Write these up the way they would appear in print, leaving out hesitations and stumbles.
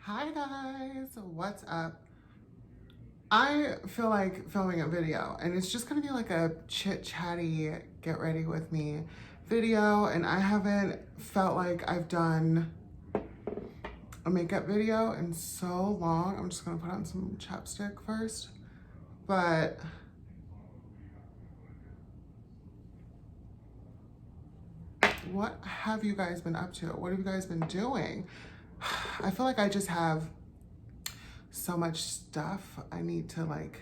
Hi guys, what's up? I feel like filming a video and it's just gonna be like a chit chatty get ready with me video, and I haven't felt like I've done a makeup video in so long. I'm just gonna put on some chapstick first, but what have you guys been up to? What have you guys been doing? I feel like I just have so much stuff I need to like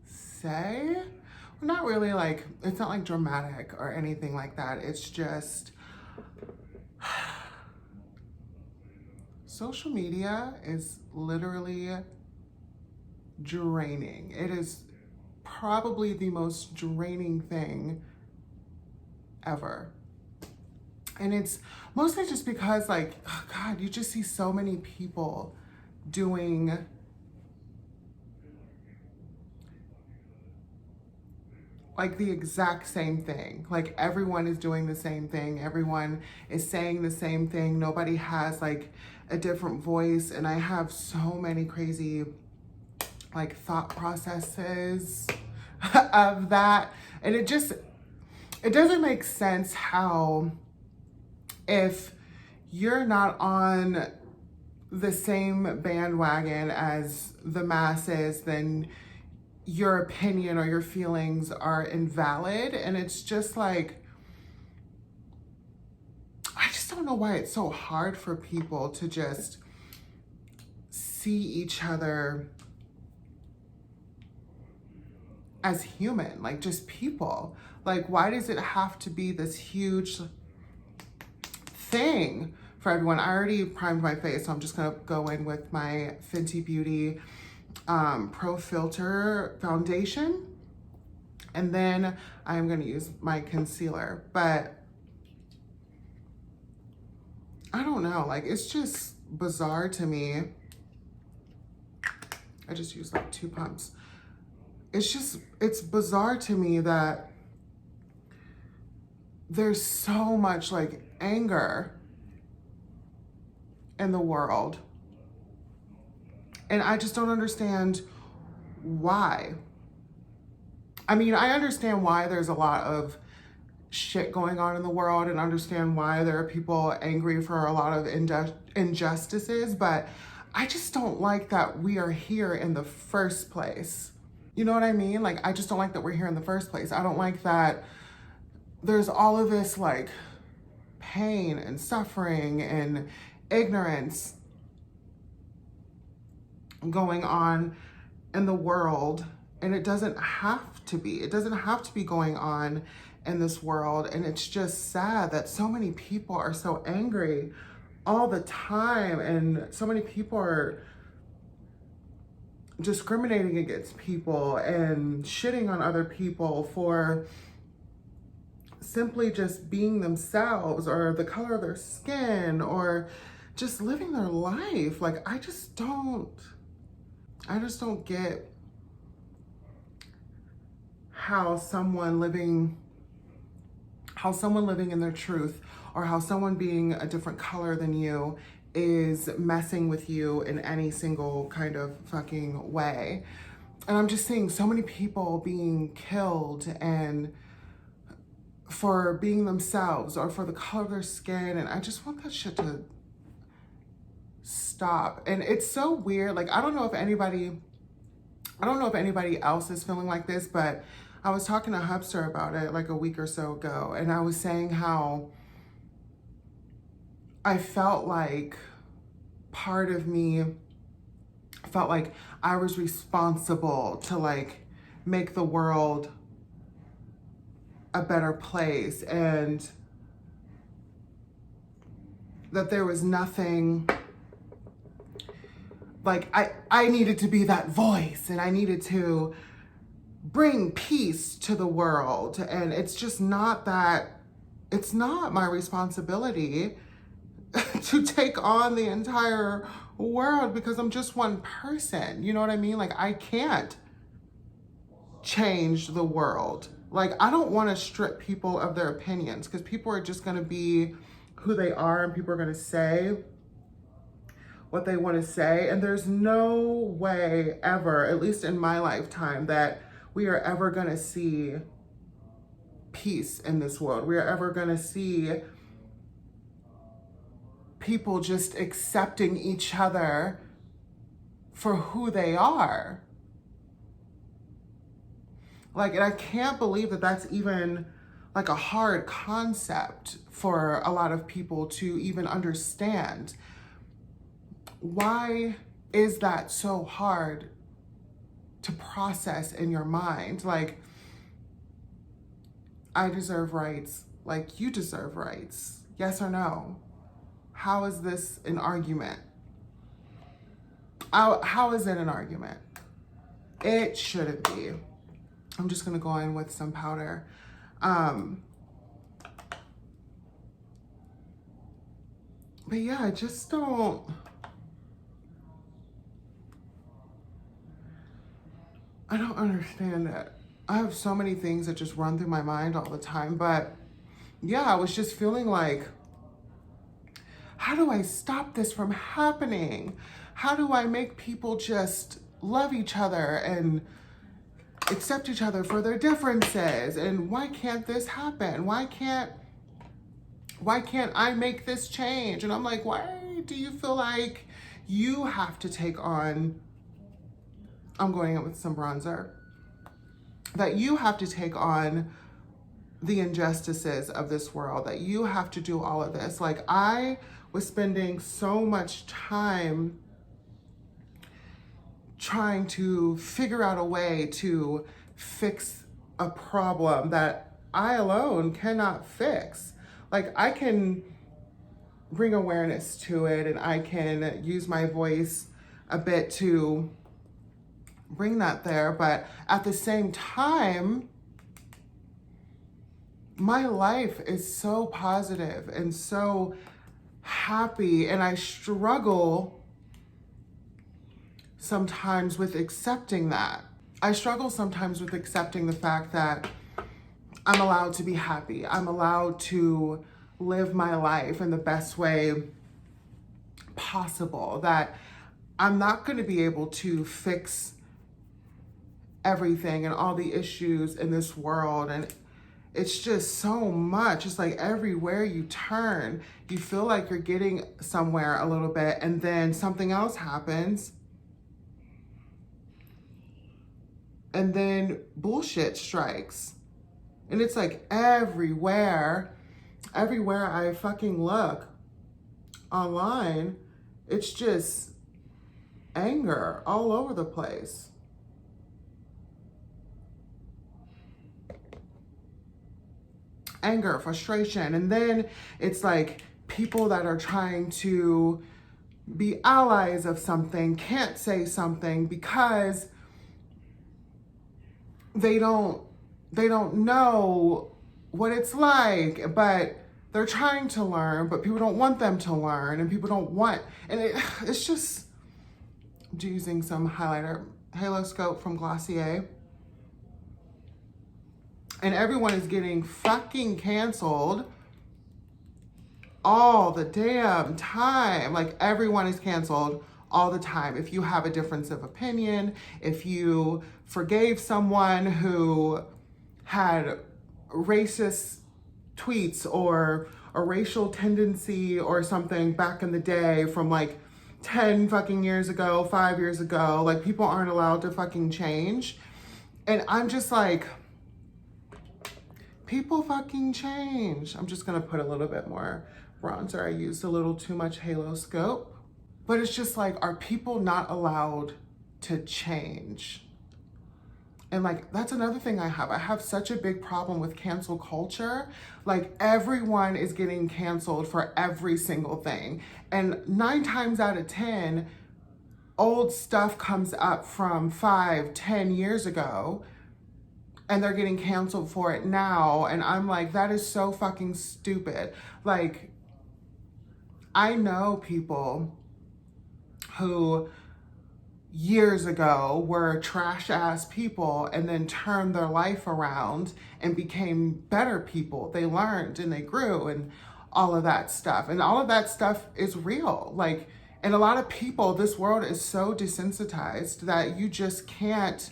say. Not really, like, it's not like dramatic or anything like that. It's just social media is literally draining. It is probably the most draining thing ever. And it's mostly just because, like, oh God, you just see so many people doing like the exact same thing. Like everyone is doing the same thing. Everyone is saying the same thing. Nobody has like a different voice. And I have so many crazy like thought processes of that. And it doesn't make sense how if you're not on the same bandwagon as the masses, then your opinion or your feelings are invalid. And it's just like, I just don't know why it's so hard for people to just see each other as human, like just people. Like, why does it have to be this huge thing for everyone? I already primed my face, so I'm just gonna go in with my Fenty Beauty Pro Filter foundation, and then I'm gonna use my concealer. But I don't know, like it's just bizarre to me. I just used like 2 pumps. It's bizarre to me that there's so much like anger in the world. And I just don't understand why. I mean, I understand why there's a lot of shit going on in the world and understand why there are people angry for a lot of injustices, but I just don't like that we are here in the first place. You know what I mean? Like, I just don't like that we're here in the first place. I don't like that there's all of this like pain and suffering and ignorance going on in the world, and it doesn't have to be. It doesn't have to be going on in this world. And it's just sad that so many people are so angry all the time, and so many people are discriminating against people and shitting on other people for simply just being themselves, or the color of their skin, or just living their life. Like, I just don't get how someone living in their truth, or how someone being a different color than you is messing with you in any single kind of fucking way. And I'm just seeing so many people being killed and for being themselves or for the color of their skin. And I just want that shit to stop. And it's so weird. Like, I don't know if anybody else is feeling like this, but I was talking to Hubster about it like a week or so ago, and I was saying how I felt like part of me felt like I was responsible to like make the world a better place, and that there was nothing like I needed to be that voice, and I needed to bring peace to the world. And it's just not that, it's not my responsibility to take on the entire world, because I'm just one person. You know what I mean? Like, I can't change the world. Like, I don't want to strip people of their opinions, because people are just going to be who they are, and people are going to say what they want to say. And there's no way ever, at least in my lifetime, that we are ever going to see peace in this world. We are ever going to see people just accepting each other for who they are. Like, and I can't believe that that's even like a hard concept for a lot of people to even understand. Why is that so hard to process in your mind? Like, I deserve rights, like you deserve rights. Yes or no? How is this an argument? How is it an argument? It shouldn't be. I'm just gonna go in with some powder. But yeah, I just don't. I don't understand it. I have so many things that just run through my mind all the time. But yeah, I was just feeling like, how do I stop this from happening? How do I make people just love each other and accept each other for their differences? And why can't this happen? Why can't I make this change? And I'm like, why do you feel like you have to take on, I'm going in with some bronzer, that you have to take on the injustices of this world, that you have to do all of this? Like, I was spending so much time trying to figure out a way to fix a problem that I alone cannot fix. Like, I can bring awareness to it and I can use my voice a bit to bring that there, but at the same time, my life is so positive and so happy, and I struggle sometimes with accepting that. I struggle sometimes with accepting the fact that I'm allowed to be happy. I'm allowed to live my life in the best way possible, that I'm not going to be able to fix everything and all the issues in this world. And it's just so much. It's like everywhere you turn, you feel like you're getting somewhere a little bit, and then something else happens. And then bullshit strikes. And it's like everywhere I fucking look online, it's just anger all over the place. Anger, frustration. And then it's like people that are trying to be allies of something can't say something because they don't know what it's like, but they're trying to learn, but people don't want them to learn, and people don't want, and it's just, I'm using some highlighter, Halo Scope from Glossier. And everyone is getting fucking canceled all the damn time. Like, everyone is canceled all the time. If you have a difference of opinion, if you forgave someone who had racist tweets or a racial tendency or something back in the day from like 10 fucking years ago, 5 years ago, like, people aren't allowed to fucking change. And I'm just like, people fucking change. I'm just gonna put a little bit more bronzer. I used a little too much Halo Scope. But it's just like, are people not allowed to change? And like, that's another thing I have. I have such a big problem with cancel culture. Like, everyone is getting canceled for every single thing. And 9 times out of 10, old stuff comes up from 5, 10 years ago, and they're getting canceled for it now. And I'm like, that is so fucking stupid. Like, I know people who years ago were trash ass people and then turned their life around and became better people. They learned and they grew and all of that stuff. And all of that stuff is real. Like, And a lot of people, this world is so desensitized that you just can't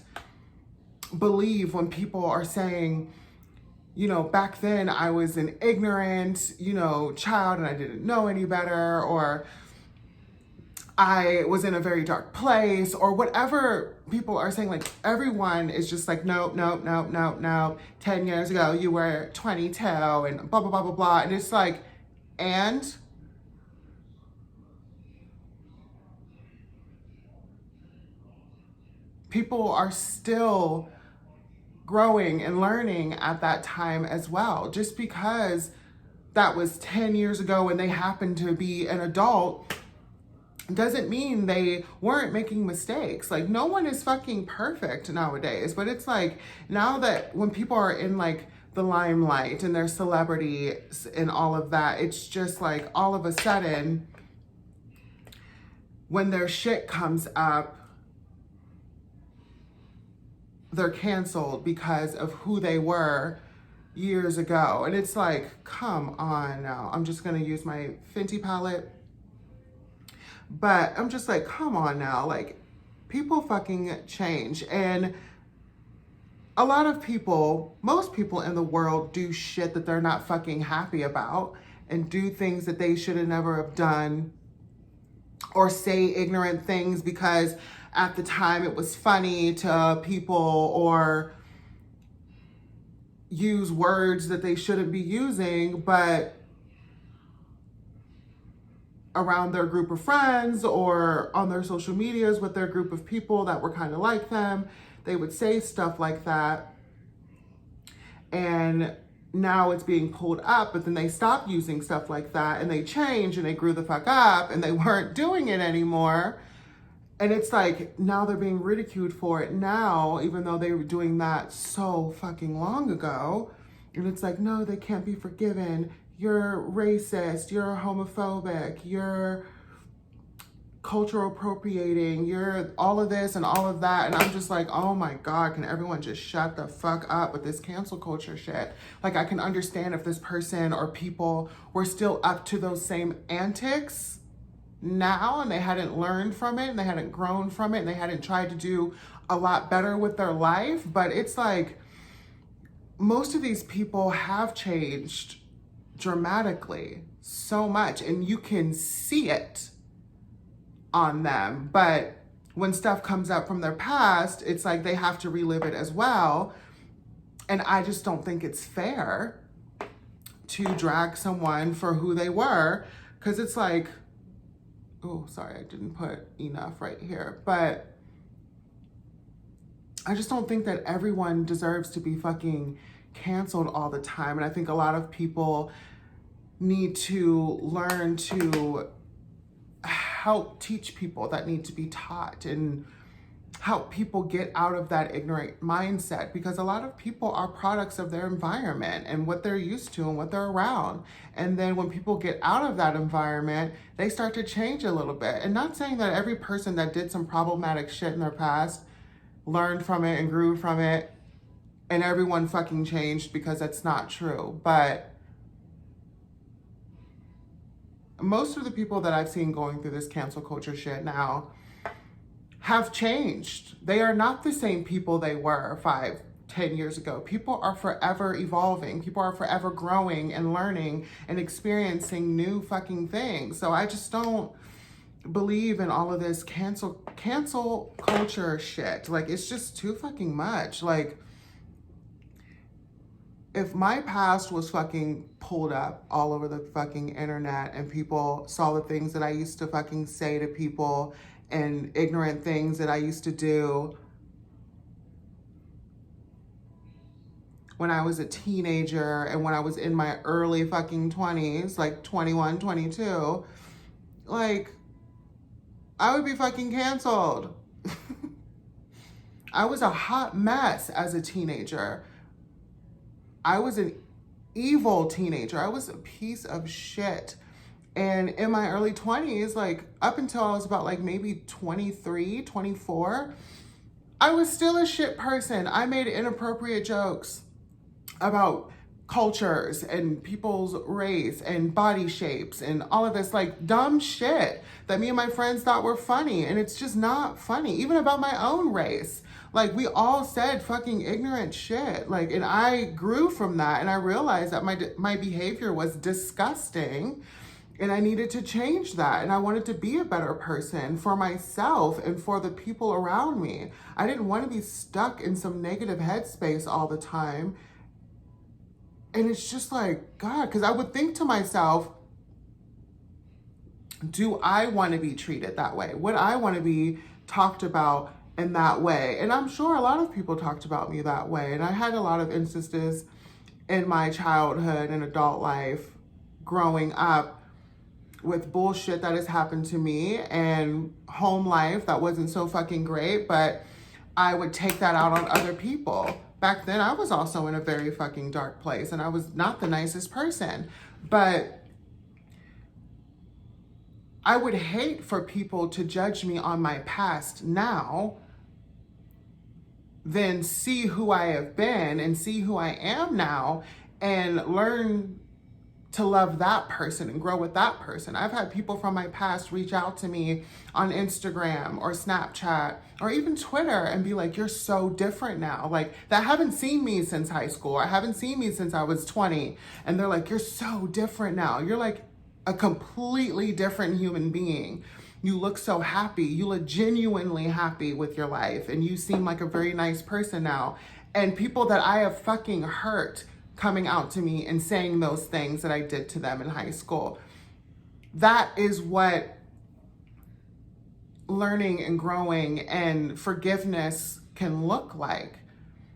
believe when people are saying, you know, back then I was an ignorant, you know, child and I didn't know any better, or I was in a very dark place, or whatever people are saying. Like, everyone is just like, nope, nope, nope, nope, nope. 10 years ago, you were 22 and blah, blah, blah, blah, blah. And it's like, and people are still growing and learning at that time as well. Just because that was 10 years ago and they happened to be an adult doesn't mean they weren't making mistakes. Like, no one is fucking perfect nowadays, but it's like, now that when people are in like the limelight and their celebrities and all of that, it's just like all of a sudden when their shit comes up, they're canceled because of who they were years ago. And it's like, come on now. I'm just gonna use my Fenty palette. But I'm just like, come on now. Like, people fucking change. And a lot of people, most people in the world do shit that they're not fucking happy about and do things that they should have never have done, or say ignorant things because at the time it was funny to people, or use words that they shouldn't be using, but around their group of friends or on their social medias with their group of people that were kind of like them, they would say stuff like that. And now it's being pulled up, but then they stop using stuff like that and they change and they grew the fuck up and they weren't doing it anymore. And it's like, now they're being ridiculed for it now, even though they were doing that so fucking long ago. And it's like, no, they can't be forgiven. You're racist, you're homophobic, you're cultural appropriating, you're all of this and all of that. And I'm just like, oh my God, can everyone just shut the fuck up with this cancel culture shit? Like, I can understand if this person or people were still up to those same antics now and they hadn't learned from it and they hadn't grown from it and they hadn't tried to do a lot better with their life. But it's like, most of these people have changed dramatically so much and you can see it on them. But when stuff comes up from their past, it's like they have to relive it as well. And I just don't think it's fair to drag someone for who they were, because it's like, oh, sorry, I didn't put enough right here. But I just don't think that everyone deserves to be fucking canceled all the time. And I think a lot of people need to learn to help teach people that need to be taught and help people get out of that ignorant mindset, because a lot of people are products of their environment and what they're used to and what they're around. And then when people get out of that environment, they start to change a little bit. And not saying that every person that did some problematic shit in their past learned from it and grew from it and everyone fucking changed, because that's not true. But most of the people that I've seen going through this cancel culture shit now have changed. They are not the same people they were 5, 10 years ago. People are forever evolving. People are forever growing and learning and experiencing new fucking things. So I just don't believe in all of this cancel culture shit. Like, it's just too fucking much. Like, if my past was fucking pulled up all over the fucking internet and people saw the things that I used to fucking say to people and ignorant things that I used to do when I was a teenager and when I was in my early fucking 20s, like 21, 22, like, I would be fucking canceled. I was a hot mess as a teenager. I was an evil teenager. I was a piece of shit. And in my early 20s, like up until I was about like maybe 23, 24, I was still a shit person. I made inappropriate jokes about cultures and people's race and body shapes and all of this like dumb shit that me and my friends thought were funny. And it's just not funny, even about my own race. Like, we all said fucking ignorant shit. Like, and I grew from that, and I realized that my behavior was disgusting, and I needed to change that. And I wanted to be a better person for myself and for the people around me. I didn't want to be stuck in some negative headspace all the time. And it's just like, God, because I would think to myself, do I want to be treated that way? Would I want to be talked about in that way? And I'm sure a lot of people talked about me that way. And I had a lot of instances in my childhood and adult life growing up with bullshit that has happened to me and home life that wasn't so fucking great, but I would take that out on other people. Back then, I was also in a very fucking dark place, and I was not the nicest person. But I would hate for people to judge me on my past now, then see who I have been and see who I am now and learn to love that person and grow with that person. I've had people from my past reach out to me on Instagram or Snapchat or even Twitter and be like, you're so different now. Like, that haven't seen me since high school. I haven't seen me since I was 20. And they're like, you're so different now. You're like a completely different human being. You look so happy. You look genuinely happy with your life. And you seem like a very nice person now. And people that I have fucking hurt coming out to me and saying those things that I did to them in high school. That is what learning and growing and forgiveness can look like.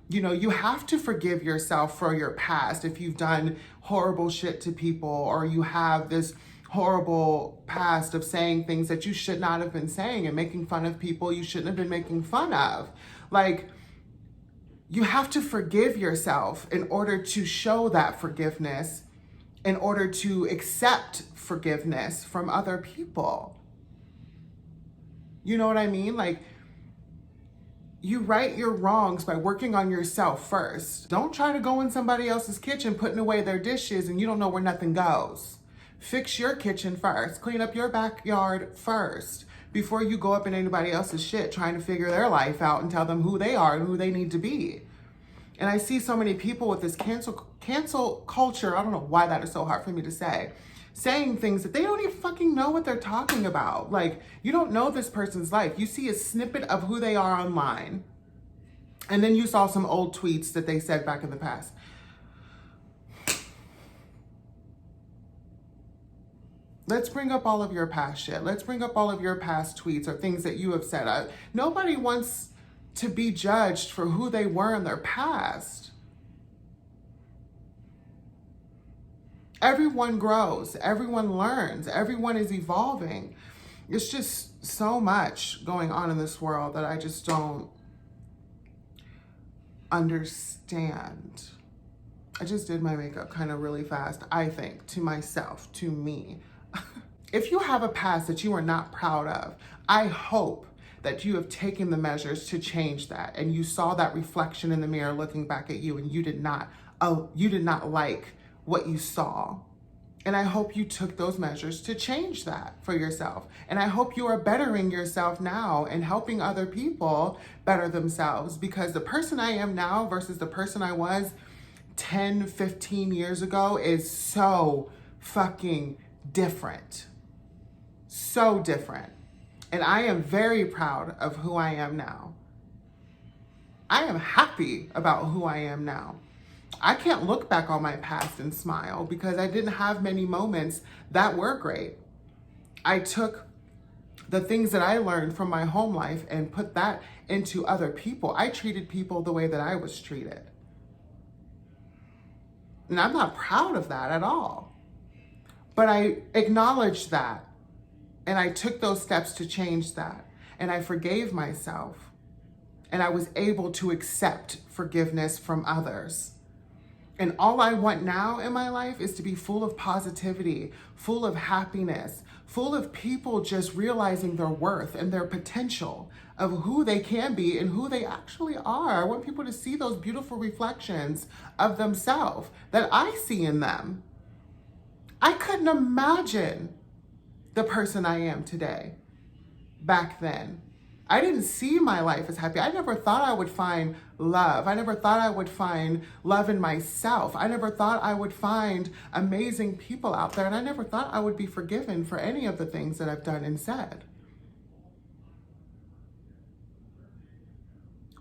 You know, you have to forgive yourself for your past if you've done horrible shit to people, or you have this horrible past of saying things that you should not have been saying and making fun of people you shouldn't have been making fun of. Like, you have to forgive yourself in order to show that forgiveness, in order to accept forgiveness from other people. You know what I mean? Like, you right your wrongs by working on yourself first. Don't try to go in somebody else's kitchen putting away their dishes and you don't know where nothing goes. Fix your kitchen first. Clean up your backyard first before you go up in anybody else's shit trying to figure their life out and tell them who they are and who they need to be. And I see so many people with this cancel culture, I don't know why that is so hard for me to say, saying things that they don't even fucking know what they're talking about. Like, you don't know this person's life. You see a snippet of who they are online, and then you saw some old tweets that they said back in the past. Let's bring up all of your past shit. Let's bring up all of your past tweets or things that you have said. Nobody wants to be judged for who they were in their past. Everyone grows, everyone learns, everyone is evolving. It's just so much going on in this world that I just don't understand. I just did my makeup kind of really fast, I think, to myself, to me. If you have a past that you are not proud of, I hope that you have taken the measures to change that, and you saw that reflection in the mirror looking back at you, and you did not like what you saw. And I hope you took those measures to change that for yourself. And I hope you are bettering yourself now and helping other people better themselves, because the person I am now versus the person I was 10, 15 years ago is so fucking different. So different. And I am very proud of who I am now. I am happy about who I am now. I can't look back on my past and smile because I didn't have many moments that were great. I took the things that I learned from my home life and put that into other people. I treated people the way that I was treated. And I'm not proud of that at all. But I acknowledged that. And I took those steps to change that. And I forgave myself. And I was able to accept forgiveness from others. And all I want now in my life is to be full of positivity, full of happiness, full of people just realizing their worth and their potential of who they can be and who they actually are. I want people to see those beautiful reflections of themselves that I see in them. I couldn't imagine the person I am today back then. I didn't see my life as happy. I never thought I would find love. I never thought I would find love in myself. I never thought I would find amazing people out there. And I never thought I would be forgiven for any of the things that I've done and said.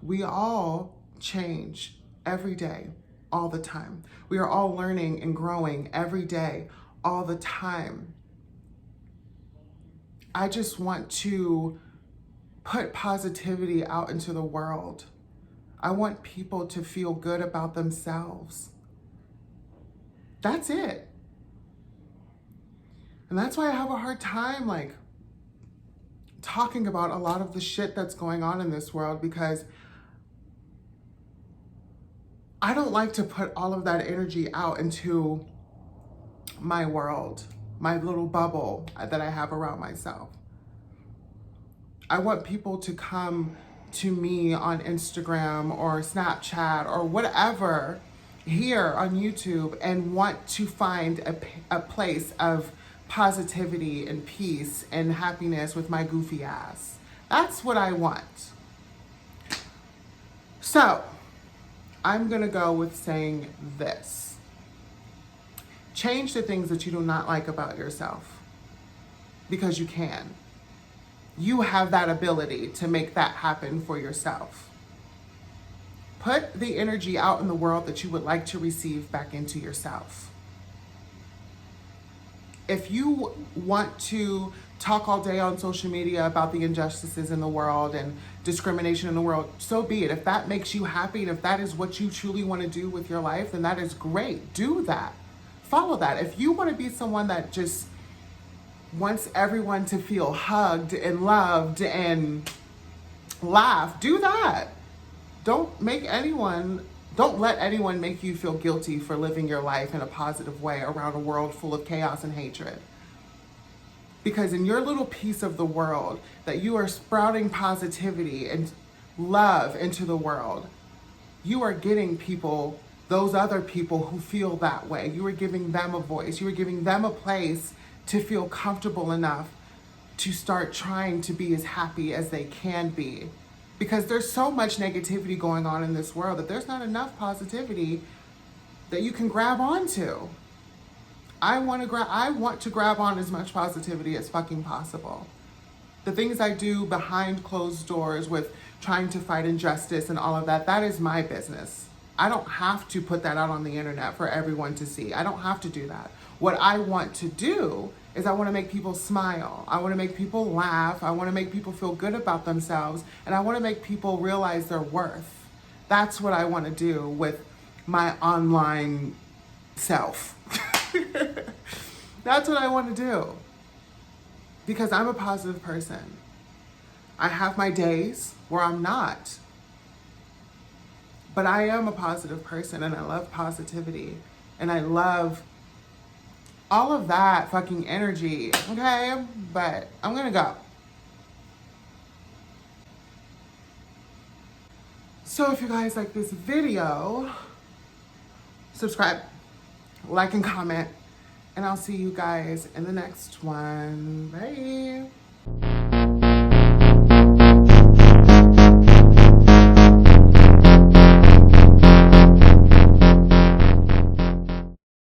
We all change every day, all the time. We are all learning and growing every day, all the time. I just want to put positivity out into the world. I want people to feel good about themselves. That's it. And that's why I have a hard time like talking about a lot of the shit that's going on in this world, because I don't like to put all of that energy out into my world, my little bubble that I have around myself. I want people to come to me on Instagram or Snapchat or whatever here on YouTube and want to find a place of positivity and peace and happiness with my goofy ass. That's what I want. So I'm gonna go with saying this. Change the things that you do not like about yourself, because you can. You have that ability to make that happen for yourself. Put the energy out in the world that you would like to receive back into yourself. If you want to talk all day on social media about the injustices in the world and discrimination in the world, so be it. If that makes you happy and if that is what you truly want to do with your life, then that is great. Do that. Follow that. If you want to be someone that just wants everyone to feel hugged and loved and laugh, do that. Don't let anyone make you feel guilty for living your life in a positive way around a world full of chaos and hatred. Because in your little piece of the world that you are sprouting positivity and love into the world, you are getting people, those other people who feel that way. You are giving them a voice. You are giving them a place to feel comfortable enough to start trying to be as happy as they can be. Because there's so much negativity going on in this world that there's not enough positivity that you can grab onto. I want to grab on as much positivity as fucking possible. The things I do behind closed doors with trying to fight injustice and all of that, that is my business. I don't have to put that out on the internet for everyone to see. I don't have to do that. What I want to do is I want to make people smile. I want to make people laugh. I want to make people feel good about themselves. And I want to make people realize their worth. That's what I want to do with my online self. That's what I want to do. Because I'm a positive person. I have my days where I'm not. But I am a positive person and I love positivity. And I love all of that fucking energy, okay? But I'm gonna go. So if you guys like this video, subscribe, like, and comment, and I'll see you guys in the next one. Bye.